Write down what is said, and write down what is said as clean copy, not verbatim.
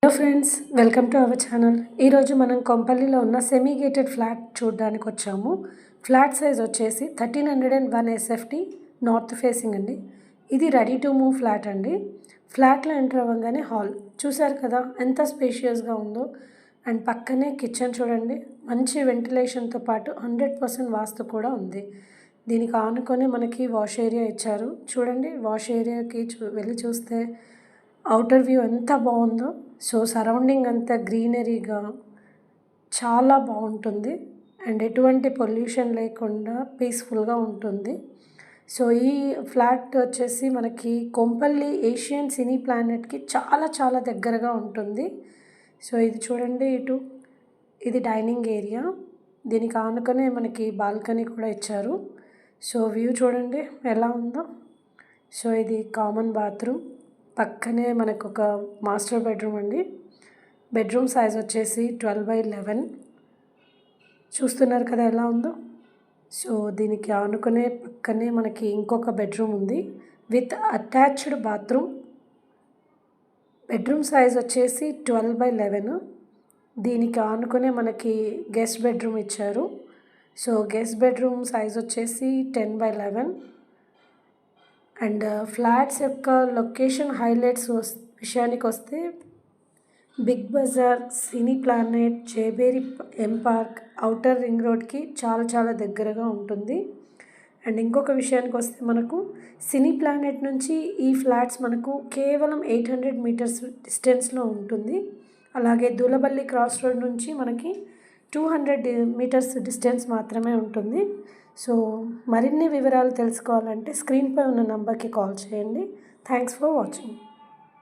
Hello friends, welcome to our channel. ఈరోజు మనం కొంపల్లిలో ఉన్న సెమీ గేటెడ్ ఫ్లాట్ చూడడానికి వచ్చాము. ఫ్లాట్ సైజ్ వచ్చేసి 1301 SFT నార్త్ ఫేసింగ్ అండి. ఇది రెడీ టు మూవ్ ఫ్లాట్ అండి. ఫ్లాట్లో ఎంటర్ అవ్వగానే హాల్ చూసారు కదా, ఎంత స్పేషియస్గా ఉందో. అండ్ పక్కనే కిచెన్ చూడండి, మంచి వెంటిలేషన్తో పాటు 100% వాస్తు కూడా ఉంది. దీనికి ఆనుకొని మనకి వాష్ ఏరియా ఇచ్చారు. చూడండి, వాష్ ఏరియాకి వెళ్ళి చూస్తే అవుటర్ వ్యూ ఎంత బాగుందో. సో సరౌండింగ్ అంతా గ్రీనరీగా చాలా బాగుంటుంది అండ్ ఎటువంటి పొల్యూషన్ లేకుండా పీస్ఫుల్గా ఉంటుంది. సో ఈ ఫ్లాట్ వచ్చేసి మనకి కొంపల్లి ఏషియన్ సినీ ప్లానెట్కి చాలా చాలా దగ్గరగా ఉంటుంది. సో ఇది చూడండి, ఇది డైనింగ్ ఏరియా. దీనికి ఆనుకనే మనకి బాల్కనీ కూడా ఇచ్చారు. సో వ్యూ చూడండి ఎలా ఉందో. సో ఇది కామన్ బాత్రూమ్, పక్కనే మనకు ఒక మాస్టర్ బెడ్రూమ్ అండి. బెడ్రూమ్ సైజ్ వచ్చేసి 12/11. చూస్తున్నారు కదా ఎలా ఉందో. సో దీనికి ఆనుకునే పక్కనే మనకి ఇంకొక బెడ్రూమ్ ఉంది with attached bathroom. Bedroom size వచ్చేసి 12/11. దీనికి ఆనుకునే మనకి గెస్ట్ బెడ్రూమ్ ఇచ్చారు. సో గెస్ట్ బెడ్రూమ్ సైజ్ వచ్చేసి 10/11. అండ్ ఫ్లాట్స్ యొక్క లొకేషన్ హైలైట్స్ విషయానికి వస్తే బిగ్ బజార్, సినీ ప్లానెట్, జేబేరి ఎం పార్క్, ఔటర్ రింగ్ రోడ్కి చాలా చాలా దగ్గరగా ఉంటుంది. అండ్ ఇంకొక విషయానికి వస్తే మనకు సినీ ప్లానెట్ నుంచి ఈ ఫ్లాట్స్ మనకు కేవలం 800 మీటర్స్ డిస్టెన్స్లో ఉంటుంది. అలాగే దూలబల్లి క్రాస్ రోడ్ నుంచి మనకి 200 మీటర్స్ డిస్టెన్స్ మాత్రమే ఉంటుంది. సో మరిన్ని వివరాలు తెలుసుకోవాలంటే స్క్రీన్పై ఉన్న నంబర్కి కాల్ చేయండి. Thanks for watching.